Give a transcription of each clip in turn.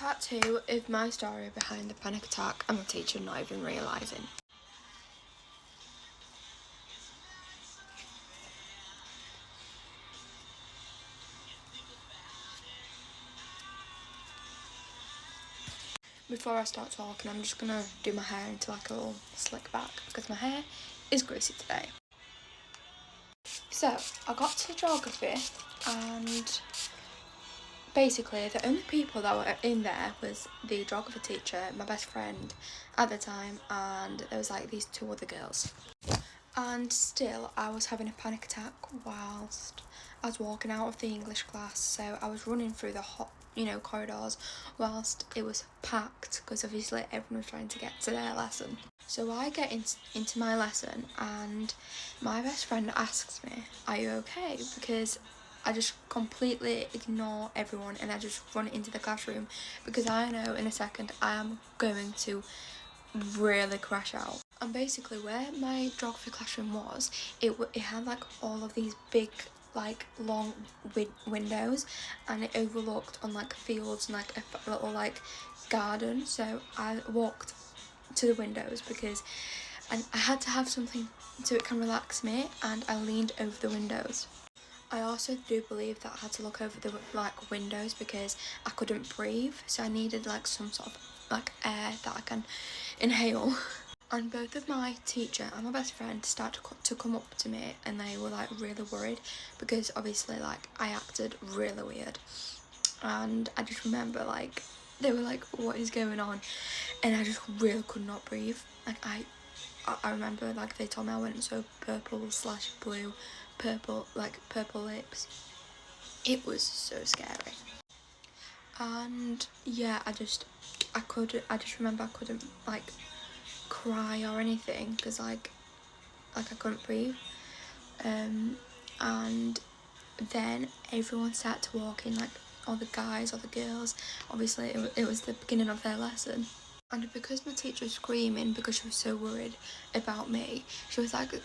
Part 2 of my story behind the panic attack and my teacher not even realising. Before I start talking, I'm just going to do my hair into like a little slick back because my hair is greasy today. So, I got to geography and basically the only people that were in there was the geography teacher, my best friend at the time, and there was like these two other girls. And still I was having a panic attack whilst I was walking out of the English class. So I was running through the hot, corridors whilst it was packed because obviously everyone was trying to get to their lesson. So I get into my lesson and my best friend asks me, "Are you okay?" Because I just completely ignore everyone and I just run into the classroom because I know in a second I am going to really crash out. And basically where my geography classroom was, it had like all of these big like long windows, and it overlooked on like fields and like a little like garden. So I walked to the windows and I had to have something so it can relax me, and I leaned over the windows. I also do believe that I had to look over the like windows because I couldn't breathe, so I needed like some sort of like air that I can inhale. And both of my teacher and my best friend started to come up to me, and they were like really worried because obviously like I acted really weird. And I just remember like they were like, "What is going on?" And I just really could not breathe. Like I remember like they told me I went so purple/blue, purple lips. It was so scary. And yeah, I just remember I couldn't like cry or anything because like I couldn't breathe. And then everyone started to walk in, like all the guys, all the girls. Obviously it was the beginning of their lesson, and because my teacher was screaming because she was so worried about me, she was like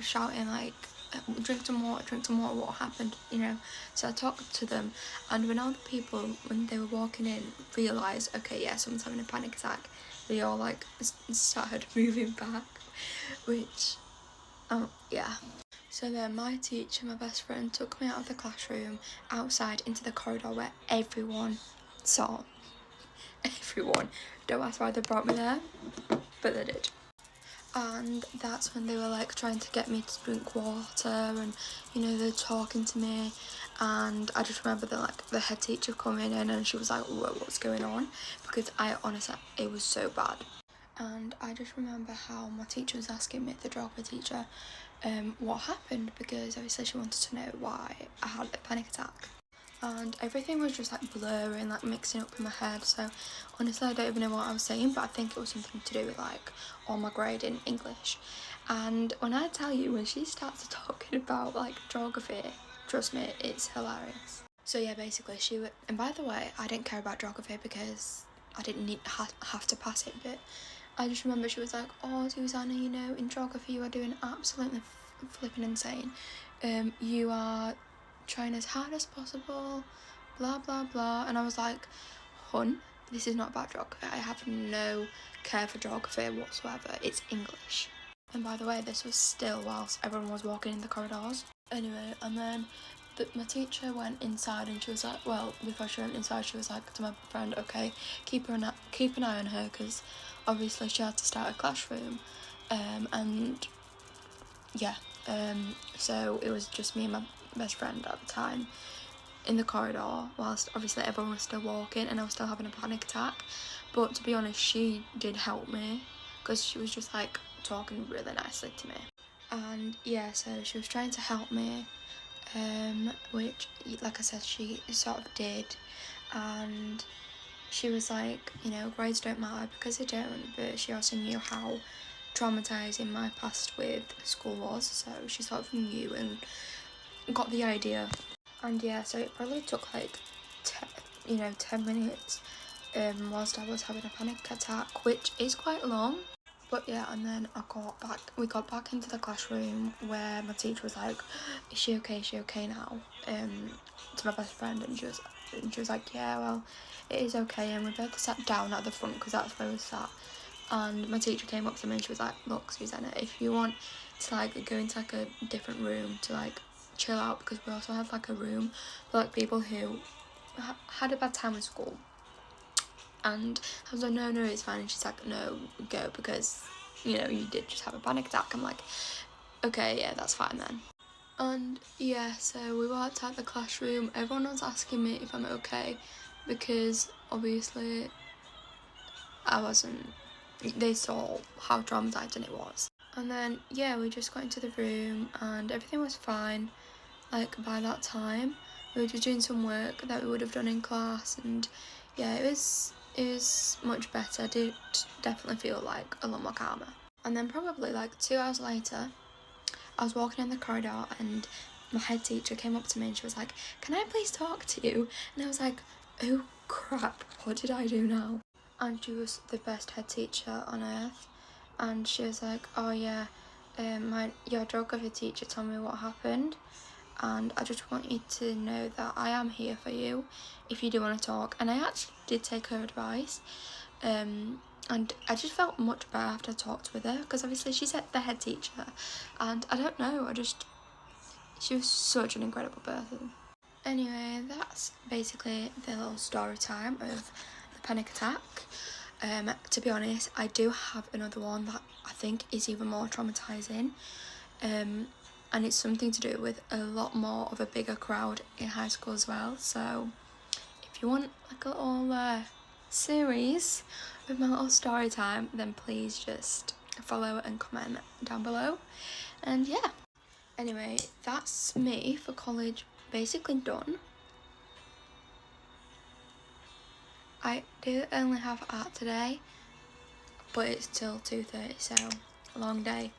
shouting like, drink some water, what happened, So I talked to them, and when all the people, when they were walking in, realised, okay, yeah, someone's having a panic attack, they all like started moving back, which, yeah. So then my teacher, my best friend, took me out of the classroom, outside into the corridor where everyone saw. Everyone. Don't ask why they brought me there, but they did. And that's when they were like trying to get me to drink water, and they're talking to me, and I just remember the head teacher coming in and she was like, "Whoa, what's going on?" Because I honestly, it was so bad. And I just remember how my teacher was asking me, the geography teacher, what happened, because obviously she wanted to know why I had a panic attack. And everything was just like blurring, like mixing up in my head, so honestly I don't even know what I was saying, but I think it was something to do with like all my grade in English. And when I tell you, when she starts talking about like geography, trust me, it's hilarious. So yeah, basically and by the way, I didn't care about geography because I didn't have to pass it, but I just remember she was like, "Oh, Susanna, in geography you are doing absolutely flipping insane. You are trying as hard as possible, blah blah blah." And I was like, "Hun, this is not about geography. I have no care for geography whatsoever. It's English." And by the way, this was still whilst everyone was walking in the corridors. Anyway, and then my teacher went inside, and she was like, well, before she went inside, she was like to my friend, "Okay, keep an eye on her, because obviously she had to start a classroom." And yeah, so it was just me and my best friend at the time in the corridor, whilst obviously everyone was still walking and I was still having a panic attack. But to be honest, she did help me because she was just like talking really nicely to me. And yeah, so she was trying to help me, which, like I said, she sort of did. And she was like, grades don't matter, because they don't, but she also knew how traumatizing my past with school was, so she sort of knew and got the idea. And yeah, so it probably took like 10 minutes whilst I was having a panic attack, which is quite long. But yeah, and then we got back into the classroom where my teacher was like, is she okay now? To my best friend, and she was like, yeah, well, it is okay. And we both sat down at the front because that's where we sat. And my teacher came up to me and she was like, look, Susanna, if you want to like go into like a different room to like chill out, because we also have like a room for like people who had a bad time with school. And I was like, no, it's fine. And she's like, no, go, because, you know, you did just have a panic attack. I'm like, okay, yeah, that's fine then. And yeah, so we walked out the classroom. Everyone was asking me if I'm okay, because obviously I wasn't, they saw how traumatizing it was. And then, yeah, we just got into the room and everything was fine. Like, by that time, we were just doing some work that we would have done in class, and yeah, it was much better. I did definitely feel like a lot more calmer. And then probably like 2 hours later, I was walking in the corridor and my head teacher came up to me and she was like, can I please talk to you? And I was like, oh crap, what did I do now? And she was the best head teacher on earth. And she was like, oh yeah, your geography teacher told me what happened, and I just want you to know that I am here for you if you do want to talk. And I actually did take her advice, and I just felt much better after I talked with her, because obviously she's the head teacher, and I don't know, she was such an incredible person. Anyway, that's basically the little story time of the panic attack. To be honest, I do have another one that I think is even more traumatizing, and it's something to do with a lot more of a bigger crowd in high school as well. So if you want like a little series with my little story time, then please just follow and comment down below. And yeah, anyway, that's me for college basically done. I do only have art today, but it's till 2:30, so a long day.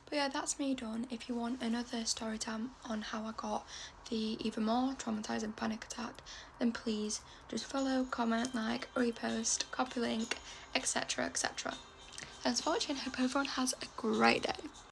But yeah, that's me done. If you want another story time on how I got the even more traumatizing panic attack, then please just follow, comment, like, repost, copy link, etc. Thanks for watching. Hope everyone has a great day.